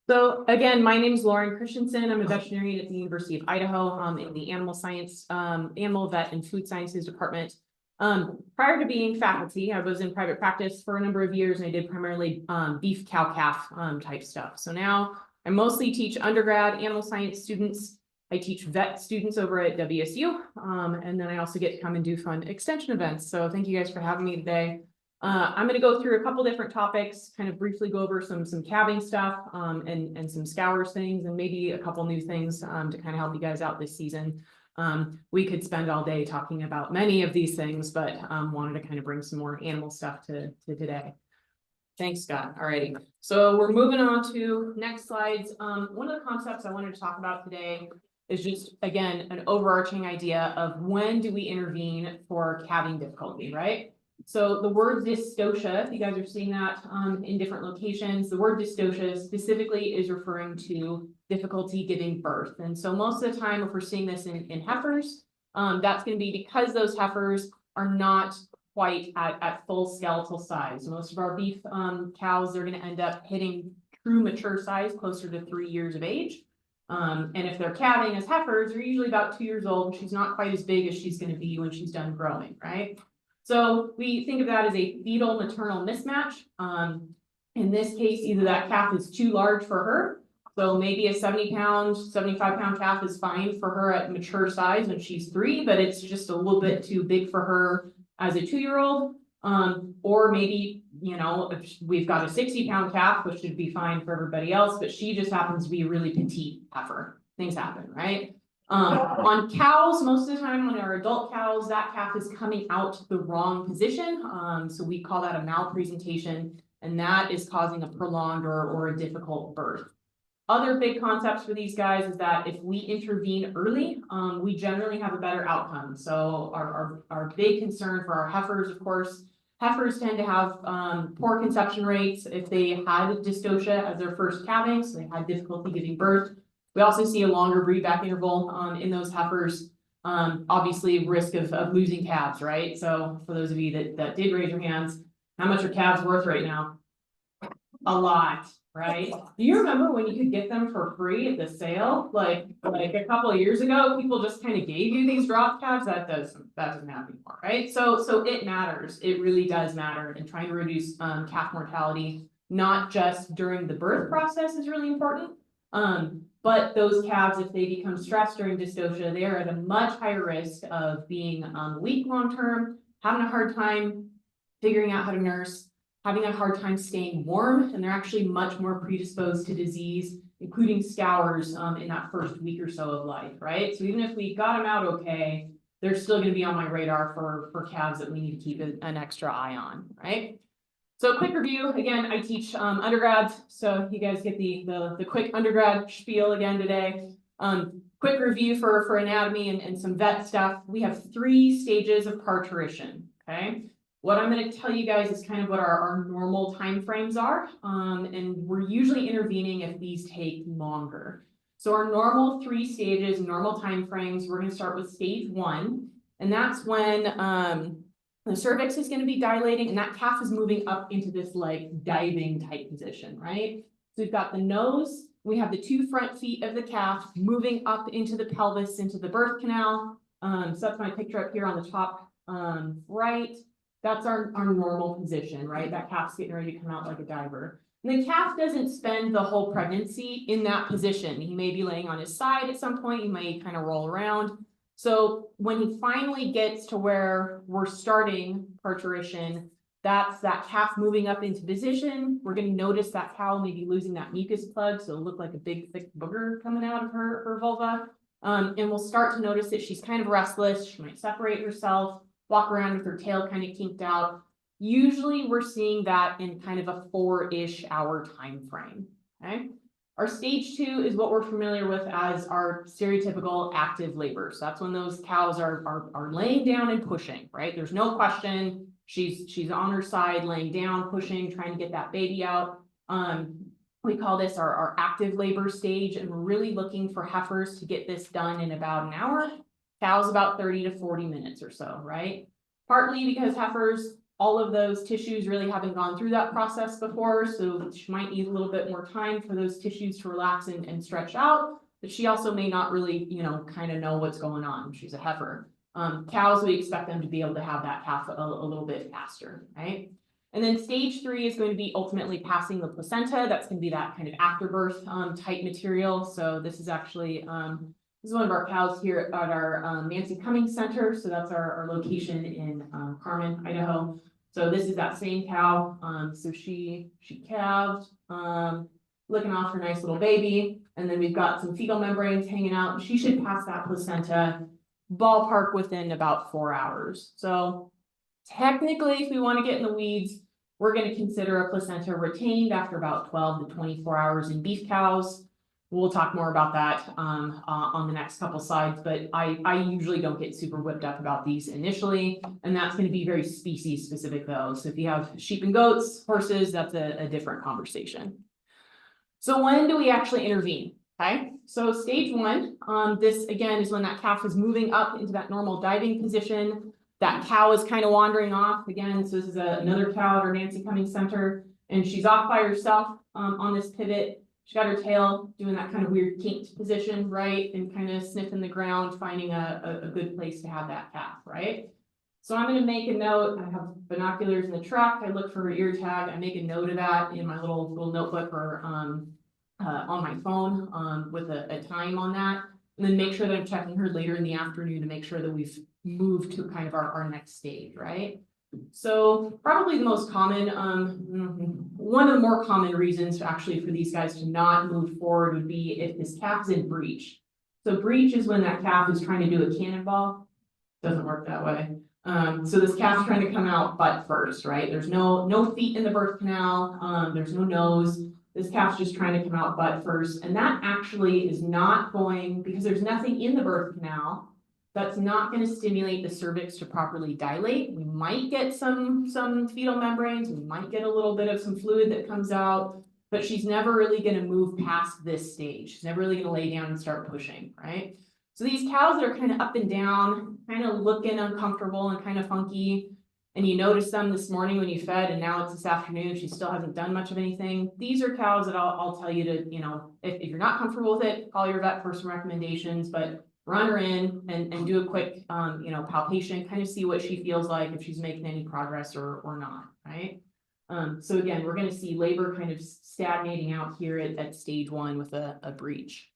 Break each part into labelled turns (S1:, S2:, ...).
S1: So again, my name is Lauren Christensen. I'm a veterinarian at the University of Idaho in the animal science, animal vet and food sciences department. Prior to being faculty, I was in private practice for a number of years and I did primarily beef, cow, calf type stuff. So now I mostly teach undergrad animal science students. I teach vet students over at WSU, and then I also get to come and do fun extension events. So thank you guys for having me today. I'm going to go through a couple different topics, kind of briefly go over some calving stuff and some scours things and maybe a couple new things to kind of help you guys out this season. We could spend all day talking about many of these things, but wanted to kind of bring some more animal stuff to today. Thanks, Scott. Alrighty, so we're moving on to next slides. One of the concepts I wanted to talk about today is just, again, an overarching idea of when do we intervene for calving difficulty, right? So the word dystocia, if you guys are seeing that in different locations, the word dystocia specifically is referring to difficulty giving birth. And so most of the time, if we're seeing this in heifers, that's going to be because those heifers are not quite at full skeletal size. Most of our beef cows, they're going to end up hitting true mature size closer to 3 years of age. And if they're calving as heifers, they're usually about 2 years old. She's not quite as big as she's going to be when she's done growing, right? So we think of that as a fetal maternal mismatch. In this case, either that calf is too large for her. So maybe a 70-pound, 75-pound calf is fine for her at mature size when she's 3, but it's just a little bit too big for her as a 2-year-old. Or maybe, you know, if we've got a 60-pound calf, which should be fine for everybody else, but she just happens to be a really petite heifer. Things happen, right? On cows, most of the time when our adult cows, that calf is coming out the wrong position. So we call that a malpresentation, and that is causing a prolonged or a difficult birth. Other big concepts for these guys is that if we intervene early, we generally have a better outcome. So our big concern for our heifers, of course, heifers tend to have poor conception rates if they had dystocia as their first calving, so they had difficulty giving birth. We also see a longer breed back interval in those heifers. Obviously, risk of losing calves, right? So for those of you that did raise your hands, how much are calves worth right now? A lot, right? Do you remember when you could get them for free at the sale? Like a couple of years ago, people just kind of gave you these drop calves. That doesn't happen anymore, right? So it matters. It really does matter. And trying to reduce calf mortality, not just during the birth process, is really important. But those calves, if they become stressed during dystocia, they are at a much higher risk of being weak long-term, having a hard time figuring out how to nurse, having a hard time staying warm, and they're actually much more predisposed to disease, including scours in that first week or so of life, right? So even if we got them out okay, they're still going to be on my radar for calves that we need to keep an extra eye on, right? So quick review, again, I teach undergrads, so you guys get the quick undergrad spiel again today. Quick review for anatomy and some vet stuff. We have 3 stages of parturition, okay? What I'm going to tell you guys is kind of what our normal time frames are, and we're usually intervening if these take longer. So our normal 3 stages, normal time frames, we're going to start with stage 1, and that's when the cervix is going to be dilating and that calf is moving up into this like diving type position, right? So we've got the nose, we have the 2 front feet of the calf moving up into the pelvis, into the birth canal. So that's my picture up here on the top right. That's our normal position, right? That calf's getting ready to come out like a diver. And the calf doesn't spend the whole pregnancy in that position. He may be laying on his side at some point, he may kind of roll around. So when he finally gets to where we're starting parturition, that's that calf moving up into position. We're going to notice that cow may be losing that mucus plug, so it'll look like a big thick booger coming out of her vulva. And we'll start to notice that she's kind of restless. She might separate herself, walk around with her tail kind of kinked out. Usually we're seeing that in kind of a 4-ish hour time frame, okay? Our stage 2 is what we're familiar with as our stereotypical active labor. So that's when those cows are laying down and pushing, right? There's no question. She's on her side, laying down, pushing, trying to get that baby out. We call this our active labor stage, and we're really looking for heifers to get this done in about an hour. Cows about 30 to 40 minutes or so, right? Partly because heifers all of those tissues really haven't gone through that process before, so she might need a little bit more time for those tissues to relax and stretch out. But she also may not really, you know, kind of know what's going on. She's a heifer. Cows, we expect them to be able to have that calf a little bit faster, right? And then stage 3 is going to be ultimately passing the placenta. That's going to be that kind of afterbirth type material. So this is actually, this is one of our cows here at our Nancy Cummings Center. So that's our location in Carmen, Idaho. So this is that same cow. So she calved, looking off her nice little baby. And then we've got some fetal membranes hanging out. She should pass that placenta ballpark within about 4 hours. So technically, if we want to get in the weeds, we're going to consider a placenta retained after about 12 to 24 hours in beef cows. We'll talk more about that on the next couple slides, but I usually don't get super whipped up about these initially, and that's going to be very species specific though. So if you have sheep and goats, horses, that's a different conversation. So when do we actually intervene? Okay, so stage 1, this again is when that calf is moving up into that normal diving position. That cow is kind of wandering off again. So this is another cow at our Nancy Cummings Center, and she's off by herself on this pivot. She's got her tail doing that kind of weird kinked position, right? And kind of sniffing the ground, finding a good place to have that calf, right? So I'm going to make a note. I have binoculars in the truck. I look for her ear tag. I make a note of that in my little notebook or on my phone with a time on that. And then make sure that I'm checking her later in the afternoon to make sure that we've moved to kind of our next stage, right? So probably the most common, one of the more common reasons actually for these guys to not move forward would be if this calf is in breech. So breech is when that calf is trying to do a cannonball. Doesn't work that way. So this calf's trying to come out butt first, right? There's no feet in the birth canal. There's no nose. This calf's just trying to come out butt first. And that actually is not going, because there's nothing in the birth canal, that's not going to stimulate the cervix to properly dilate. We might get some fetal membranes. We might get a little bit of some fluid that comes out, but she's never really going to move past this stage. She's never really going to lay down and start pushing, right? So these cows that are kind of up and down, kind of looking uncomfortable and kind of funky, and you notice them this morning when you fed, and now it's this afternoon, she still hasn't done much of anything. These are cows that I'll tell you to, you know, if you're not comfortable with it, call your vet for some recommendations, but run her in and do a quick, you know, palpation, kind of see what she feels like, if she's making any progress or not, right? So again, we're going to see labor kind of stagnating out here at stage 1 with a breech.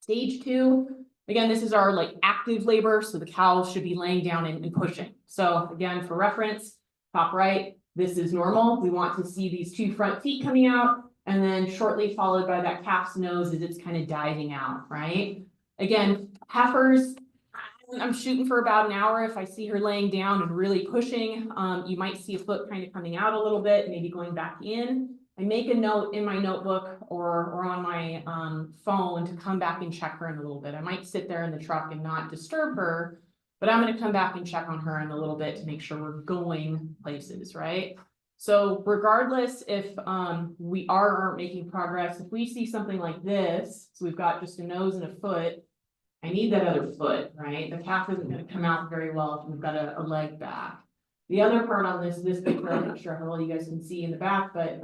S1: Stage 2, again, this is our like active labor, so the cow should be laying down and pushing. So again, for reference, top right, this is normal. We want to see these 2 front feet coming out, and then shortly followed by that calf's nose as it's kind of diving out, right? Again, heifers, I'm shooting for about an hour. If I see her laying down and really pushing, you might see a foot kind of coming out a little bit, maybe going back in. I make a note in my notebook or on my phone to come back and check her in a little bit. I might sit there in the truck and not disturb her, but I'm going to come back and check on her in a little bit to make sure we're going places, right? So regardless if we aren't making progress, if we see something like this, so we've got just a nose and a foot, I need that other foot, right? The calf isn't going to come out very well if we've got a leg back. The other part on this picture, I'm not sure how well you guys can see in the back, but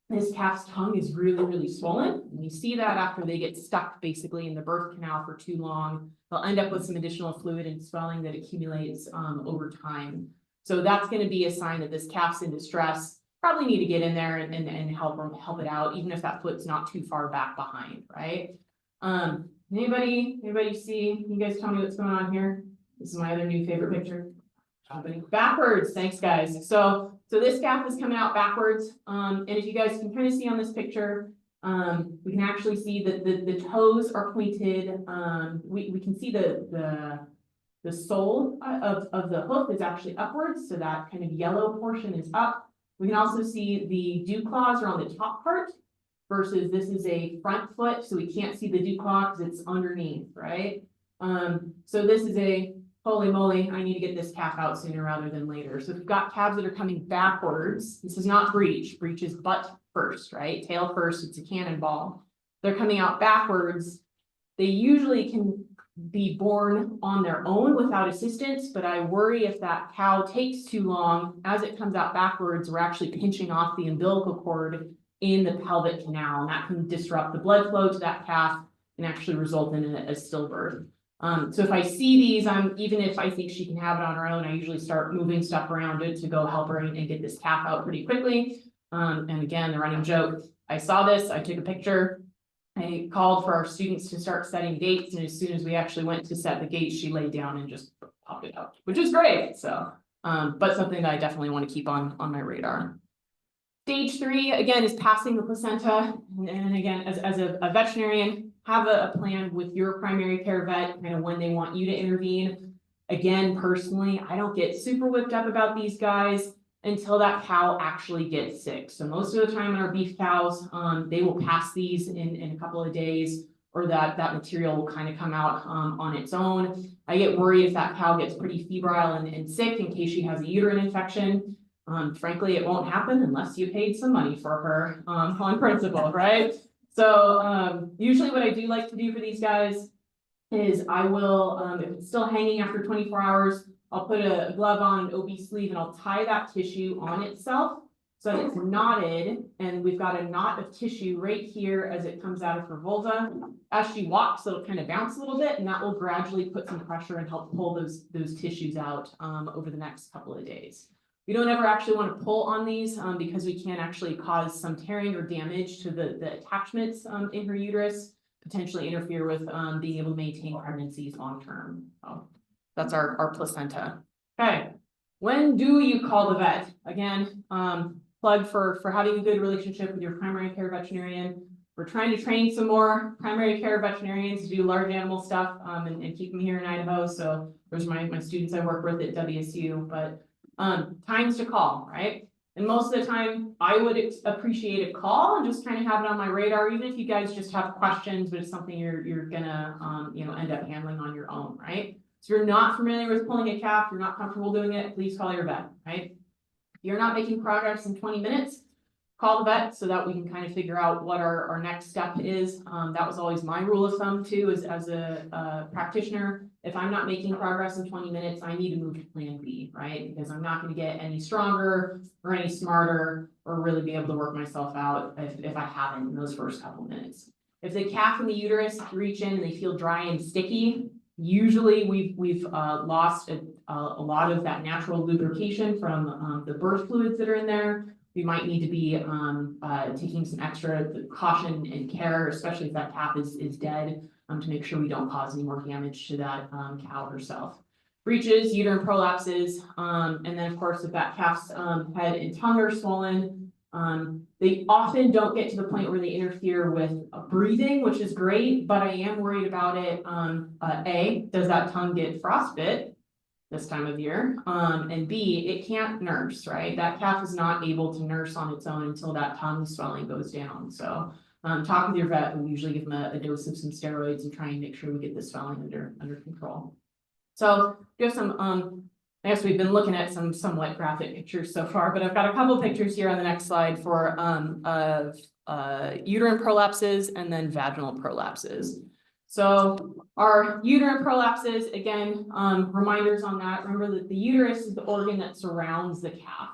S1: this calf's tongue is really, really swollen. And you see that after they get stuck basically in the birth canal for too long, they'll end up with some additional fluid and swelling that accumulates over time. So that's going to be a sign that this calf's in distress. Probably need to get in there and help it out, even if that foot's not too far back behind, right? Anybody see? You guys tell me what's going on here. This is my other new favorite picture. Backwards, thanks guys. So this calf is coming out backwards. And if you guys can kind of see on this picture, we can actually see that the toes are pointed. We can see the sole of the hoof is actually upwards, so that kind of yellow portion is up. We can also see the dew claws are on the top part versus this is a front foot, so we can't see the dew claw because it's underneath, right? So this is a holy moly, I need to get this calf out sooner rather than later. So if you've got calves that are coming backwards, this is not breech. Breech is butt first, right? Tail first, it's a cannonball. They're coming out backwards. They usually can be born on their own without assistance, but I worry if that cow takes too long, as it comes out backwards, we're actually pinching off the umbilical cord in the pelvic canal, and that can disrupt the blood flow to that calf and actually result in a stillbirth. So if I see these, even if I think she can have it on her own, I usually start moving stuff around it to go help her and get this calf out pretty quickly. And again, the running joke, I saw this, I took a picture. I called for our students to start setting gates, and as soon as we actually went to set the gates, she laid down and just popped it out, which is great. So, but something that I definitely want to keep on my radar. Stage 3, again, is passing the placenta. And again, as a veterinarian, have a plan with your primary care vet, kind of when they want you to intervene. Again, personally, I don't get super whipped up about these guys until that cow actually gets sick. So most of the time in our beef cows, they will pass these in a couple of days, or that material will kind of come out on its own. I get worried if that cow gets pretty febrile and sick in case she has a uterine infection. Frankly, it won't happen unless you paid some money for her on principle, right? So usually what I do like to do for these guys is I will, if it's still hanging after 24 hours, I'll put a glove on, an OB sleeve, and I'll tie that tissue on itself so that it's knotted, and we've got a knot of tissue right here as it comes out of her vulva. As she walks, it'll kind of bounce a little bit, and that will gradually put some pressure and help pull those tissues out over the next couple of days. We don't ever actually want to pull on these because we can actually cause some tearing or damage to the attachments in her uterus, potentially interfere with being able to maintain pregnancies long term. So that's our placenta. Okay, when do you call the vet? Again, plug for having a good relationship with your primary care veterinarian. We're trying to train some more primary care veterinarians to do large animal stuff and keep them here in Idaho. So those are my students I work with at WSU, but times to call, right? And most of the time I would appreciate a call and just kind of have it on my radar, even if you guys just have questions, but it's something you're gonna end up handling on your own, right? So if you're not familiar with pulling a calf, you're not comfortable doing it, please call your vet, right? If you're not making progress in 20 minutes, call the vet so that we can kind of figure out what our next step is. That was always my rule of thumb too, is as a practitioner. If I'm not making progress in 20 minutes, I need to move to plan B, right? Because I'm not going to get any stronger or any smarter or really be able to work myself out if I haven't in those first couple minutes. If the calf and the uterus reach in and they feel dry and sticky, usually we've lost a lot of that natural lubrication from the birth fluids that are in there. We might need to be taking some extra caution and care, especially if that calf is dead, to make sure we don't cause any more damage to that cow herself. Breaches, uterine prolapses, and then of course if that calf's head and tongue are swollen, they often don't get to the point where they interfere with breathing, which is great, but I am worried about it. A, does that tongue get frostbite this time of year? And B, it can't nurse, right? That calf is not able to nurse on its own until that tongue swelling goes down. So talk with your vet. We usually give them a dose of some steroids and try and make sure we get the swelling under control. So we have some, I guess we've been looking at some somewhat graphic pictures so far, but I've got a couple pictures here on the next slide for uterine prolapses and then vaginal prolapses. So our uterine prolapses, again, reminders on that. Remember that the uterus is the organ that surrounds the calf.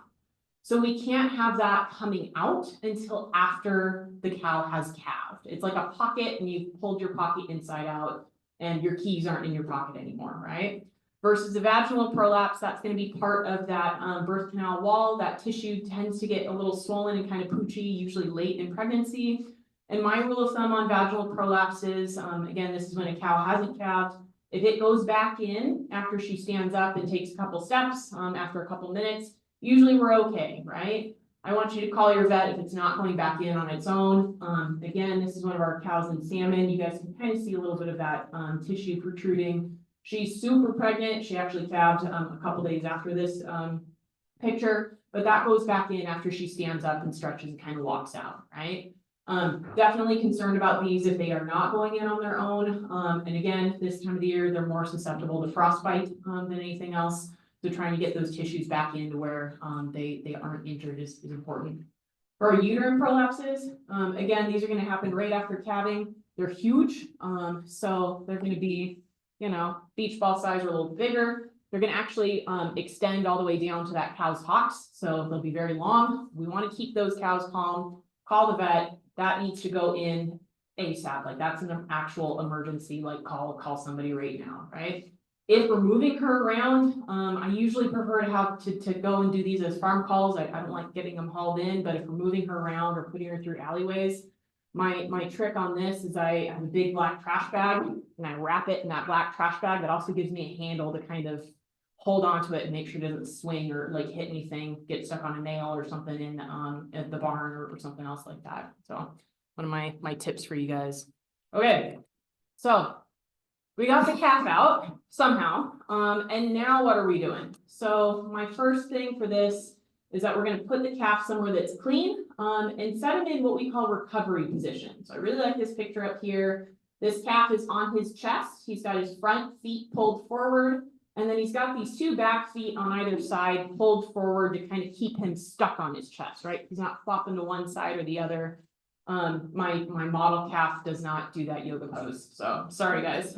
S1: So we can't have that coming out until after the cow has calved. It's like a pocket and you've pulled your pocket inside out and your keys aren't in your pocket anymore, right? Versus a vaginal prolapse, that's going to be part of that birth canal wall. That tissue tends to get a little swollen and kind of poochy, usually late in pregnancy. And my rule of thumb on vaginal prolapses, again, this is when a cow hasn't calved. If it goes back in after she stands up and takes a couple steps, after a couple minutes, usually we're okay, right? I want you to call your vet if it's not going back in on its own. Again, this is one of our cows in salmon. You guys can kind of see a little bit of that tissue protruding. She's super pregnant. She actually calved a couple days after this picture, but that goes back in after she stands up and stretches and kind of walks out, right? Definitely concerned about these if they are not going in on their own. And again, this time of the year, they're more susceptible to frostbite than anything else. So trying to get those tissues back into where they aren't injured is important. For our uterine prolapses, again, these are going to happen right after calving. They're huge, so they're going to be you know, beach ball size or a little bigger. They're gonna actually extend all the way down to that cow's hocks, so they'll be very long. We want to keep those cows calm. Call the vet. That needs to go in ASAP. Like that's an actual emergency. Like call somebody right now, right? If we're moving her around, I usually prefer to have to go and do these as farm calls. I don't like getting them hauled in, but if we're moving her around or putting her through alleyways, my trick on this is I have a big black trash bag and I wrap it in that black trash bag. That also gives me a handle to kind of hold onto it and make sure it doesn't swing or like hit anything, get stuck on a nail or something in at the barn or something else like that. So one of my tips for you guys. Okay, so we got the calf out somehow, and now what are we doing? So my first thing for this is that we're going to put the calf somewhere that's clean, and set him in what we call recovery position. So I really like this picture up here. This calf is on his chest. He's got his front feet pulled forward, and then he's got these two back feet on either side pulled forward to kind of keep him stuck on his chest, right? He's not flopping to one side or the other. My model calf does not do that yoga pose, so sorry guys.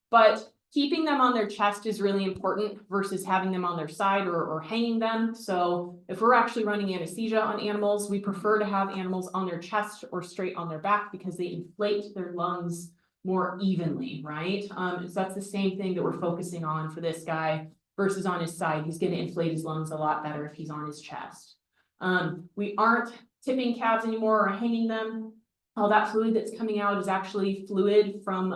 S1: But keeping them on their chest is really important versus having them on their side or hanging them. So if we're actually running anesthesia on animals, we prefer to have animals on their chest or straight on their back because they inflate their lungs more evenly, right? So that's the same thing that we're focusing on for this guy versus on his side. He's going to inflate his lungs a lot better if he's on his chest. We aren't tipping calves anymore or hanging them. All that fluid that's coming out is actually fluid from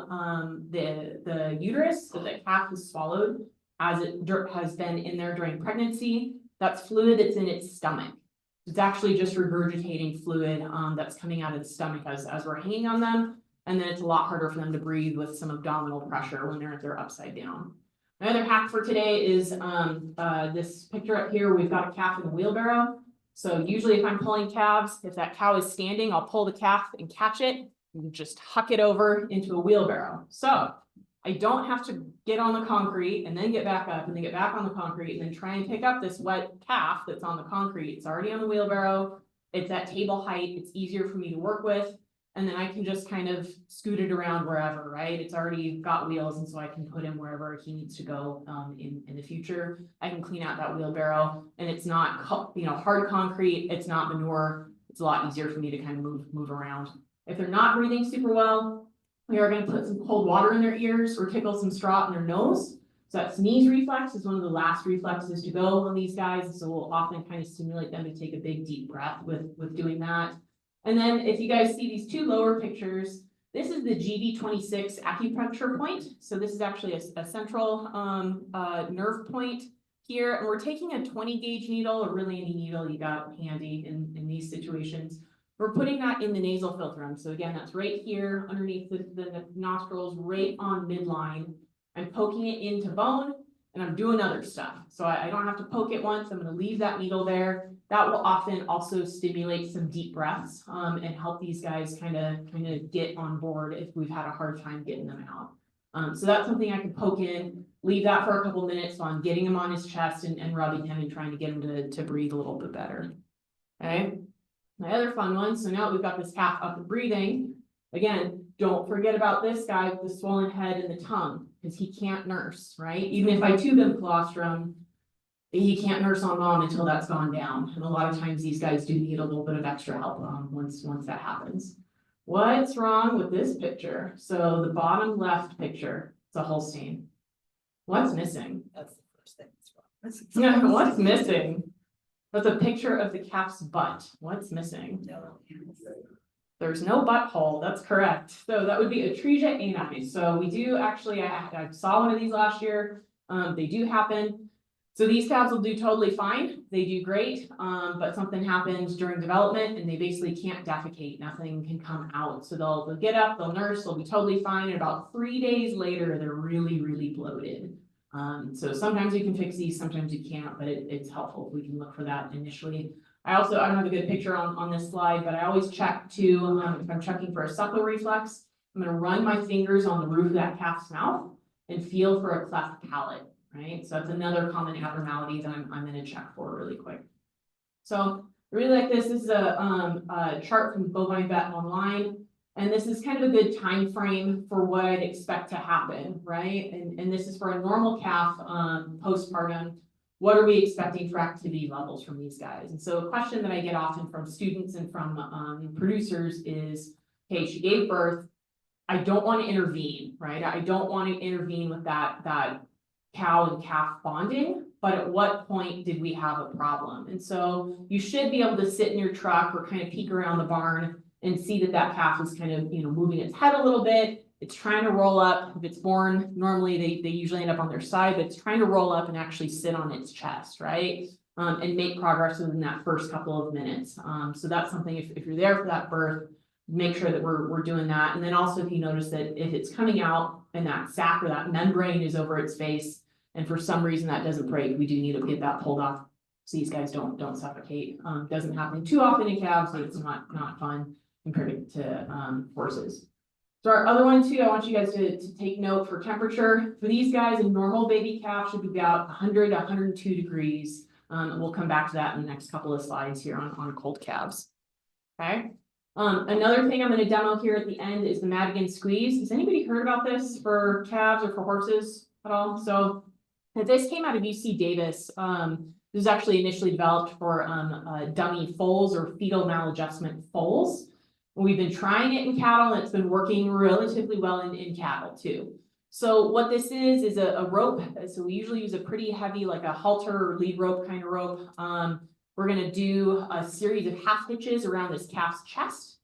S1: the uterus that the calf has swallowed as it has been in there during pregnancy. That's fluid that's in its stomach. It's actually just regurgitating fluid that's coming out of the stomach as we're hanging on them. And then it's a lot harder for them to breathe with some abdominal pressure when they're upside down. My other hack for today is this picture up here. We've got a calf in a wheelbarrow. So usually if I'm pulling calves, if that cow is standing, I'll pull the calf and catch it and just huck it over into a wheelbarrow. So I don't have to get on the concrete and then get back up and then get back on the concrete and then try and pick up this wet calf that's on the concrete. It's already on the wheelbarrow. It's at table height. It's easier for me to work with. And then I can just kind of scoot it around wherever, right? It's already got wheels, and so I can put him wherever he needs to go in the future. I can clean out that wheelbarrow, and it's not, hard concrete. It's not manure. It's a lot easier for me to kind of move around. If they're not breathing super well, we are going to put some cold water in their ears or tickle some straw in their nose. So that sneeze reflex is one of the last reflexes to go on these guys. So we'll often kind of stimulate them to take a big deep breath with doing that. And then if you guys see these two lower pictures, this is the GV26 acupuncture point. So this is actually a central nerve point here. And we're taking a 20 gauge needle or really any needle you got handy in these situations. We're putting that in the nasal filtrum. So again, that's right here underneath the nostrils, right on midline. I'm poking it into bone and I'm doing other stuff. So I don't have to poke it once. I'm going to leave that needle there. That will often also stimulate some deep breaths and help these guys kind of get on board if we've had a hard time getting them out. So that's something I can poke in, leave that for a couple minutes while I'm getting him on his chest and rubbing him and trying to get him to breathe a little bit better. Okay. My other fun one. So now we've got this calf up and breathing. Again, don't forget about this guy with the swollen head and the tongue because he can't nurse, right? Even if I tube him colostrum, he can't nurse on mom until that's gone down. And a lot of times these guys do need a little bit of extra help once that happens. What's wrong with this picture? So the bottom left picture, it's a Holstein. What's missing?
S2: That's the first thing that's wrong.
S1: What's missing? That's a picture of the calf's butt. What's missing?
S2: No.
S1: There's no butthole. That's correct. So that would be atresia ani. So we do actually, I saw one of these last year. They do happen. So these calves will do totally fine. They do great, but something happens during development and they basically can't defecate. Nothing can come out. So they'll get up, they'll nurse, they'll be totally fine. And about 3 days later, they're really, really bloated. So sometimes you can fix these, sometimes you can't, but it's helpful if we can look for that initially. I don't have a good picture on this slide, but I always check too, if I'm checking for a suckle reflex, I'm going to run my fingers on the roof of that calf's mouth and feel for a cleft palate. Right, so that's another common abnormality that I'm going to check for really quick. So I really like this. This is a chart from Bovine Vet Online. And this is kind of a good time frame for what I'd expect to happen, right? And this is for a normal calf, postpartum. What are we expecting for activity levels from these guys? And so a question that I get often from students and from producers is, hey, she gave birth. I don't want to intervene, right? I don't want to intervene with that cow and calf bonding, but at what point did we have a problem? And so you should be able to sit in your truck or kind of peek around the barn and see that calf is kind of, moving its head a little bit. It's trying to roll up. If it's born, normally they usually end up on their side, but it's trying to roll up and actually sit on its chest, right? And make progress within that first couple of minutes. So that's something, if you're there for that birth, make sure that we're doing that. And then also if you notice that if it's coming out and that sac or that membrane is over its face, and for some reason that doesn't break, we do need to get that pulled off so these guys don't suffocate. Doesn't happen too often in calves, so it's not fun compared to horses. So our other one too, I want you guys to take note for temperature. For these guys, a normal baby calf should be about 100 to 102 degrees. And we'll come back to that in the next couple of slides here on cold calves. Okay. Another thing I'm going to demo here at the end is the Madigan squeeze. Has anybody heard about this for calves or for horses at all? So this came out of UC Davis. This was actually initially developed for dummy foals or fetal maladjustment foals. We've been trying it in cattle and it's been working relatively well in cattle too. So what this is a rope. So we usually use a pretty heavy, like a halter or lead rope kind of rope. We're gonna do a series of half hitches around this calf's chest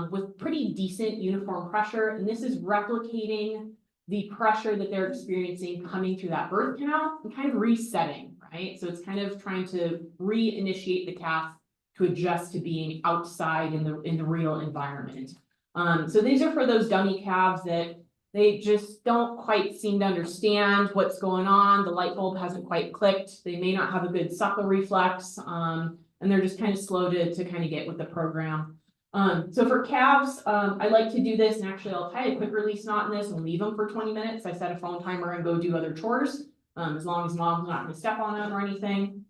S1: with pretty decent uniform pressure. And this is replicating the pressure that they're experiencing coming through that birth canal and kind of resetting, right? So it's kind of trying to reinitiate the calf to adjust to being outside in the real environment. So these are for those dummy calves that they just don't quite seem to understand what's going on. The light bulb hasn't quite clicked. They may not have a good suckle reflex, and they're just kind of slow to kind of get with the program. So for calves, I like to do this, and actually I'll tie a quick release knot in this and leave them for 20 minutes. I set a phone timer and go do other chores, as long as mom's not going to step on them or anything.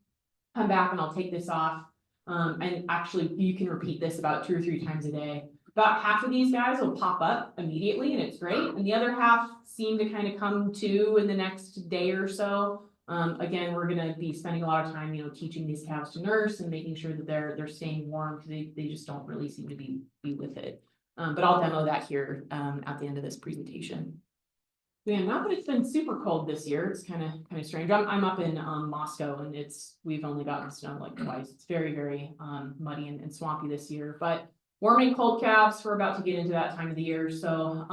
S1: Come back and I'll take this off. And actually you can repeat this about 2 or 3 times a day. About half of these guys will pop up immediately and it's great. And the other half seem to kind of come to in the next day or so. Again, we're going to be spending a lot of time, teaching these calves to nurse and making sure that they're staying warm because they just don't really seem to be with it. But I'll demo that here at the end of this presentation. Yeah, not that it's been super cold this year. It's kind of strange. I'm up in Moscow and we've only gotten snow like twice. It's very, very muddy and swampy this year. But warm and cold calves, we're about to get into that time of the year. So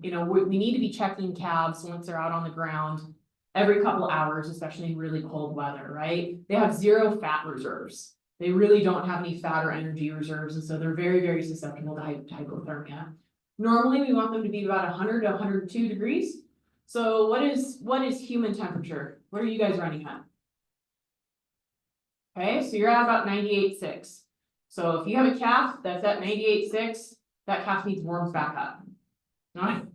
S1: we need to be checking calves once they're out on the ground every couple hours, especially in really cold weather, right? They have 0 fat reserves. They really don't have any fat or energy reserves, and so they're very, very susceptible to hypothermia. Normally, we want them to be about 100 to 102 degrees. So what is human temperature? What are you guys running at? Okay, so you're at about 98.6. So if you have a calf that's at 98.6, that calf needs warmed back up.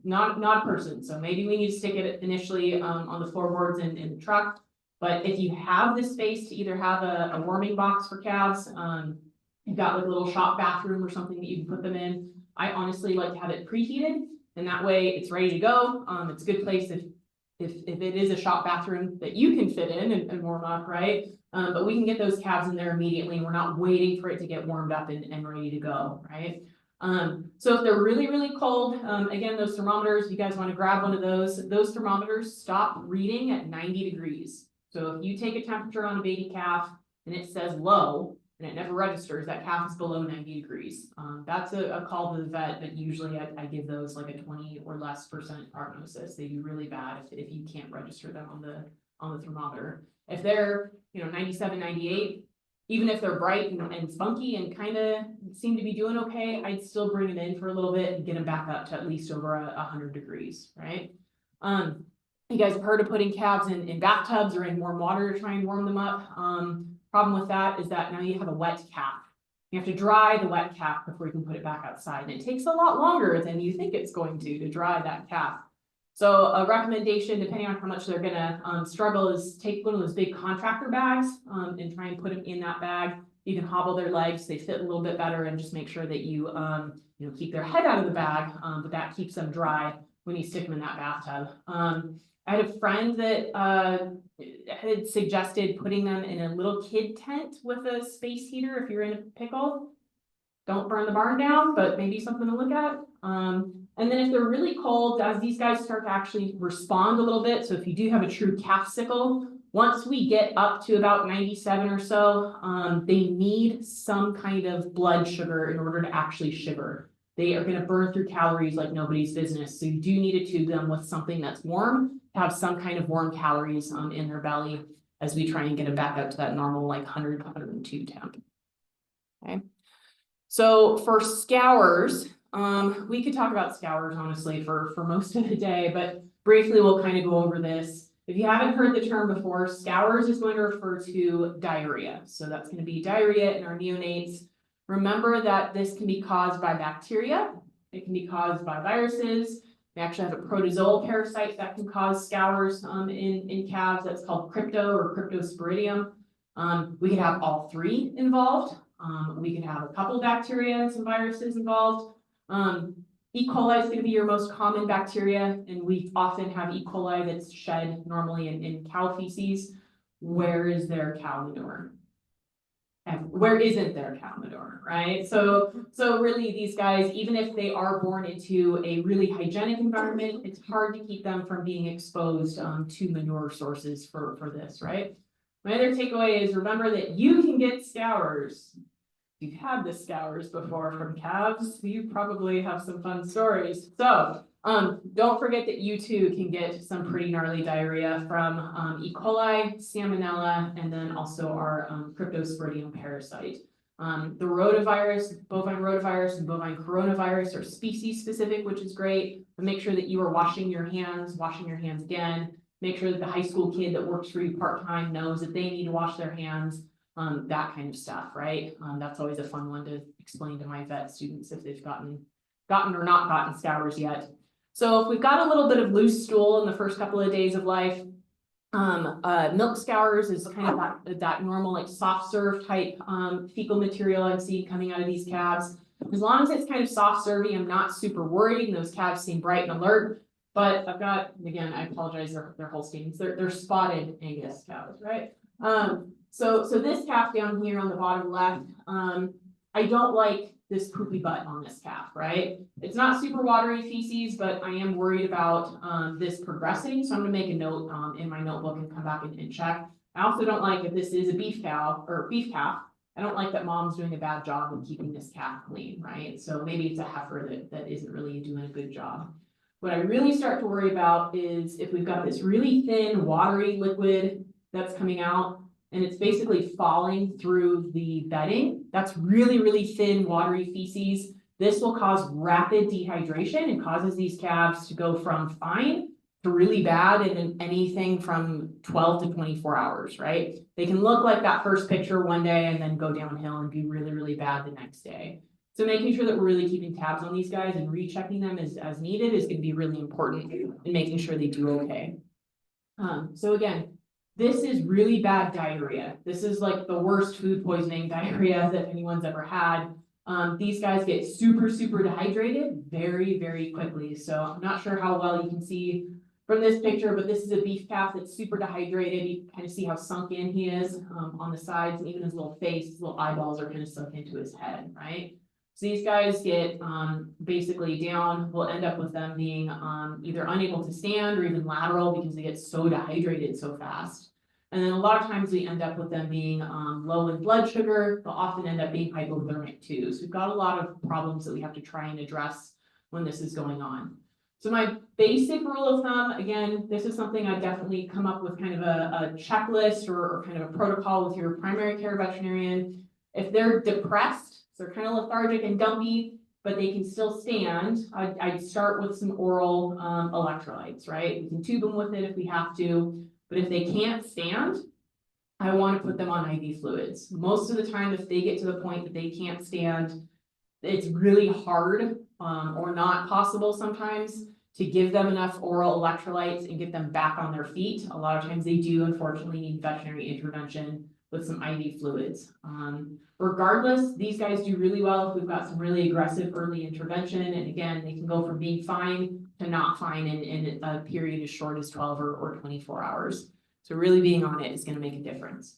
S1: Not a person. So maybe we need to stick it initially on the floorboards in the truck. But if you have the space to either have a warming box for calves, you've got like a little shop bathroom or something that you can put them in. I honestly like to have it preheated, and that way it's ready to go. It's a good place if it is a shop bathroom that you can fit in and warm up, right? But we can get those calves in there immediately. We're not waiting for it to get warmed up and ready to go, right? So if they're really, really cold, again, those thermometers, if you guys want to grab one of those thermometers stop reading at 90 degrees. So if you take a temperature on a baby calf and it says low and it never registers, that calf is below 90 degrees. That's a call to the vet, but usually I give those like a 20 or less % prognosis. They do really bad if you can't register them on the thermometer. If they're 97, 98, even if they're bright and spunky and kind of seem to be doing okay, I'd still bring them in for a little bit and get them back up to at least over 100 degrees, right? You guys have heard of putting calves in bathtubs or in warm water to try and warm them up. Problem with that is that now you have a wet calf. You have to dry the wet calf before you can put it back outside. And it takes a lot longer than you think it's going to dry that calf. So a recommendation, depending on how much they're gonna struggle, is take one of those big contractor bags and try and put them in that bag. You can hobble their legs, they fit a little bit better, and just make sure that you, keep their head out of the bag, but that keeps them dry when you stick them in that bathtub. I had a friend that, had suggested putting them in a little kid tent with a space heater if you're in a pickle. Don't burn the barn down, but maybe something to look at. And then if they're really cold, as these guys start to actually respond a little bit, so if you do have a true calf sickle, once we get up to about 97 or so, they need some kind of blood sugar in order to actually shiver. They are going to burn through calories like nobody's business. So you do need to tube them with something that's warm, to have some kind of warm calories in their belly as we try and get them back up to that normal like 100, 102 temp. Okay. So for scours, we could talk about scours honestly for most of the day, but briefly we'll kind of go over this. If you haven't heard the term before, scours is going to refer to diarrhea. So that's going to be diarrhea in our neonates. Remember that this can be caused by bacteria. It can be caused by viruses. We actually have a protozoal parasite that can cause scours in calves. That's called crypto or cryptosporidium. We could have all three involved. We could have a couple bacteria and some viruses involved. E. coli is going to be your most common bacteria, and we often have E. coli that's shed normally in cow feces. Where is their cow manure? And where isn't their cow manure, right? So really these guys, even if they are born into a really hygienic environment, it's hard to keep them from being exposed to manure sources for this, right? My other takeaway is remember that you can get scours. If you've had the scours before from calves, you probably have some fun stories. So don't forget that you too can get some pretty gnarly diarrhea from E. coli, salmonella, and then also our cryptosporidium parasite. The rotavirus, bovine rotavirus and bovine coronavirus are species specific, which is great, but make sure that you are washing your hands again. Make sure that the high school kid that works for you part-time knows that they need to wash their hands. That kind of stuff, right? That's always a fun one to explain to my vet students if they've gotten or not gotten scours yet. So if we've got a little bit of loose stool in the first couple of days of life, milk scours is kind of that normal like soft serve type fecal material I've seen coming out of these calves. As long as it's kind of soft serving, I'm not super worried, and those calves seem bright and alert. But I've got, again, I apologize, they're Holsteins, they're spotted Angus cows, right? So this calf down here on the bottom left, I don't like this poopy butt on this calf, right? It's not super watery feces, but I am worried about this progressing. So I'm gonna make a note in my notebook and come back and check. I also don't like if this is a beef cow or beef calf. I don't like that mom's doing a bad job of keeping this calf clean, right? So maybe it's a heifer that isn't really doing a good job. What I really start to worry about is if we've got this really thin, watery liquid that's coming out, and it's basically falling through the bedding. That's really, really thin, watery feces. This will cause rapid dehydration and causes these calves to go from fine to really bad in anything from 12 to 24 hours, right? They can look like that first picture one day and then go downhill and be really, really bad the next day. So making sure that we're really keeping tabs on these guys and rechecking them as needed is going to be really important in making sure they do okay. So again, this is really bad diarrhea. This is like the worst food poisoning diarrhea that anyone's ever had. These guys get super, super dehydrated very, very quickly. So I'm not sure how well you can see from this picture, but this is a beef calf that's super dehydrated. You can kind of see how sunk in he is on the sides, and even his little face, his little eyeballs are kind of sunk into his head, right? So these guys get basically down. We'll end up with them being either unable to stand or even lateral because they get so dehydrated so fast. And then a lot of times we end up with them being low in blood sugar. They'll often end up being hypothermic too. So we've got a lot of problems that we have to try and address when this is going on. So my basic rule of thumb, again, this is something I definitely come up with kind of a checklist or kind of a protocol with your primary care veterinarian. If they're depressed, so they're kind of lethargic and dumpy, but they can still stand, I'd start with some oral electrolytes, right? We can tube them with it if we have to, but if they can't stand, I want to put them on IV fluids. Most of the time, if they get to the point that they can't stand, it's really hard or not possible sometimes to give them enough oral electrolytes and get them back on their feet. A lot of times they do, unfortunately, need veterinary intervention with some IV fluids. Regardless, these guys do really well if we've got some really aggressive early intervention. And again, they can go from being fine to not fine in a period as short as 12 or 24 hours. So really being on it is going to make a difference.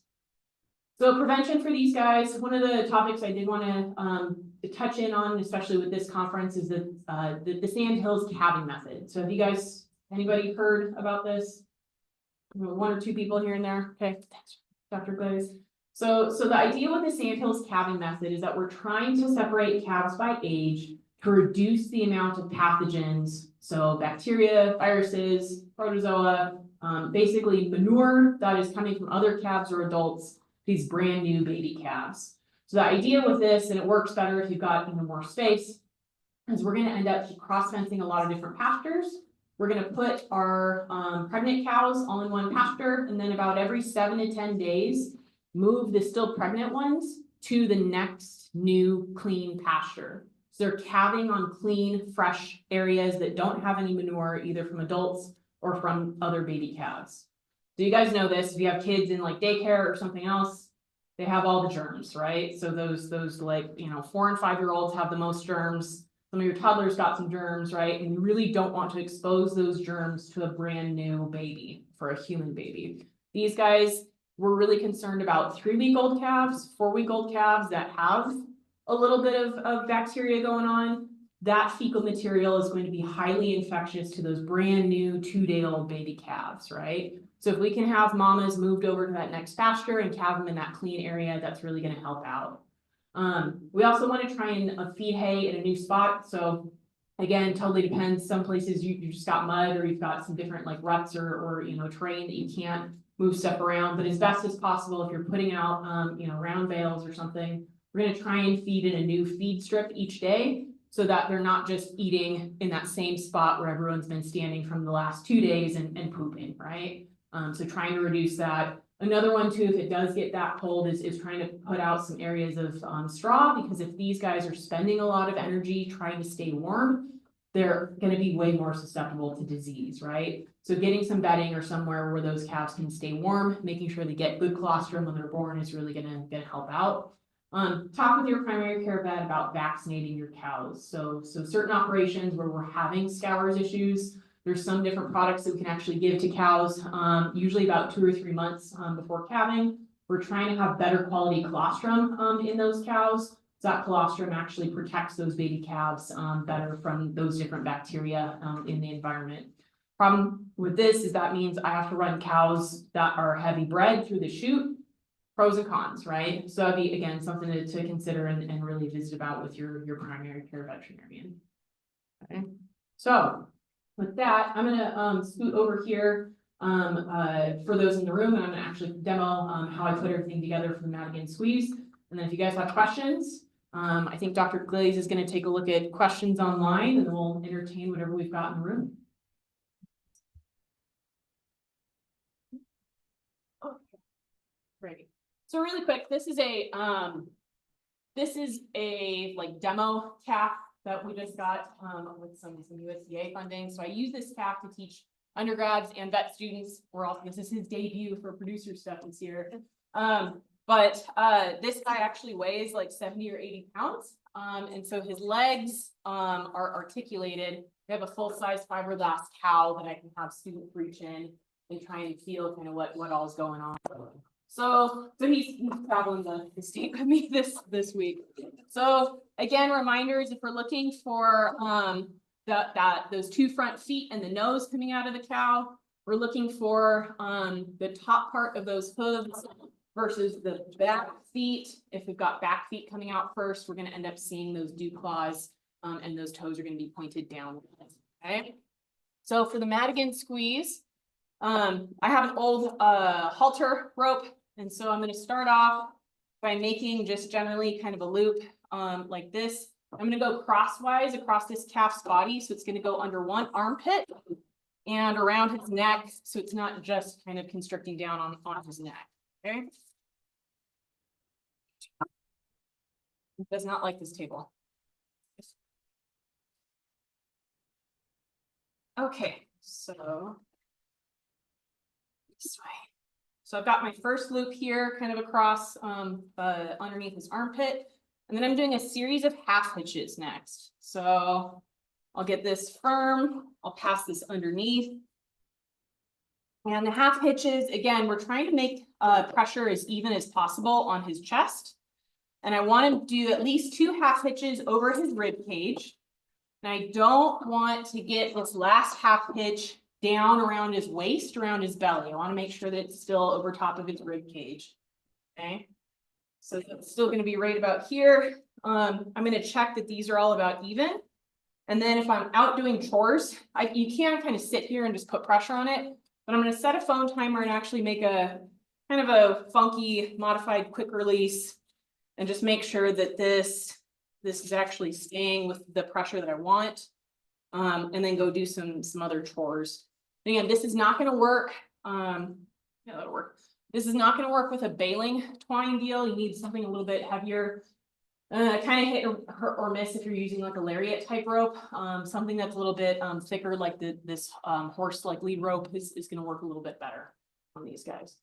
S1: So prevention for these guys, one of the topics I did want to touch in on, especially with this conference, is the Sandhills calving method. So have you guys, anybody heard about this? One or two people here and there. Okay, thanks, Dr. Glaze. So the idea with the Sandhills calving method is that we're trying to separate calves by age to reduce the amount of pathogens, so bacteria, viruses, protozoa, basically manure that is coming from other calves or adults, these brand new baby calves. So the idea with this, and it works better if you've got more space, is we're going to end up cross-fencing a lot of different pastures. We're going to put our pregnant cows all in one pasture, and then about every 7 to 10 days, move the still pregnant ones to the next new clean pasture. So they're calving on clean, fresh areas that don't have any manure, either from adults or from other baby calves. So you guys know this, if you have kids in like daycare or something else, they have all the germs, right? So those like, 4 and 5-year-olds have the most germs. Some of your toddlers got some germs, right? And you really don't want to expose those germs to a brand new baby, for a human baby. These guys, we're really concerned about 3-week-old calves, 4-week-old calves that have a little bit of bacteria going on. That fecal material is going to be highly infectious to those brand new 2-day-old baby calves, right? So if we can have mamas moved over to that next pasture and calve them in that clean area, that's really going to help out. We also want to try and feed hay in a new spot. So again, totally depends. Some places you just got mud, or you've got some different like ruts or terrain that you can't move stuff around. But as best as possible, if you're putting out round bales or something, we're going to try and feed in a new feed strip each day, so that they're not just eating in that same spot where everyone's been standing from the last 2 days and pooping, right? So trying to reduce that. Another one too, if it does get that cold, is trying to put out some areas of straw, because if these guys are spending a lot of energy trying to stay warm, they're going to be way more susceptible to disease, right? So getting some bedding or somewhere where those calves can stay warm, making sure they get good colostrum when they're born is really going to help out. Talk with your primary care vet about vaccinating your cows. So certain operations where we're having scours issues, there's some different products that we can actually give to cows, usually about 2 or 3 months before calving. We're trying to have better quality colostrum in those cows. So that colostrum actually protects those baby calves better from those different bacteria in the environment. Problem with this is that means I have to run cows that are heavy bred through the chute. Pros and cons, right? So that'd be, again, something to consider and really visit about with your primary care veterinarian. Okay, so with that, I'm gonna scoot over here for those in the room, and I'm gonna actually demo how I put everything together for the Madigan squeeze. And then if you guys have questions, I think Dr. Glaze is gonna take a look at questions online, and then we'll entertain whatever we've got in the room. Okay, great. So really quick, this is a like demo calf that we just got with some USDA funding. So I use this calf to teach undergrads and vet students. This is his debut for producer stuff this year. But this guy actually weighs like 70 or 80 pounds. And so his legs are articulated. We have a full-size fiberglass cow that I can have students reach in and try and feel kind of what all is going on. So he's traveling the state with me this week. So again, reminders, if we're looking for those 2 front feet and the nose coming out of the cow, we're looking for the top part of those hooves versus the back feet. If we've got back feet coming out first, we're going to end up seeing those dew claws, and those toes are going to be pointed down. Okay. So for the Madigan squeeze, I have an old halter rope. And so I'm going to start off by making just generally kind of a loop like this. I'm going to go crosswise across this calf's body. So it's going to go under one armpit and around his neck. So it's not just kind of constricting down on his neck. Okay. He does not like this table. Okay. So this way. So I've got my first loop here kind of across underneath his armpit. And then I'm doing a series of half hitches next. So I'll get this firm, I'll pass this underneath. And the half hitches, again, we're trying to make pressure as even as possible on his chest. And I want to do at least 2 half hitches over his rib cage. And I don't want to get this last half hitch down around his waist, around his belly. I want to make sure that it's still over top of his rib cage. Okay. So it's still going to be right about here. I'm going to check that these are all about even. And then if I'm out doing chores, you can kind of sit here and just put pressure on it. But I'm going to set a phone timer and actually make a kind of a funky modified quick release and just make sure that this is actually staying with the pressure that I want. And then go do some other chores. Again, this is not going to work. Yeah, that'll work. This is not going to work with a baling twine deal. You need something a little bit heavier. Kind of hit or miss if you're using like a lariat type rope. Something that's a little bit thicker, like this horse like lead rope is going to work a little bit better on these guys.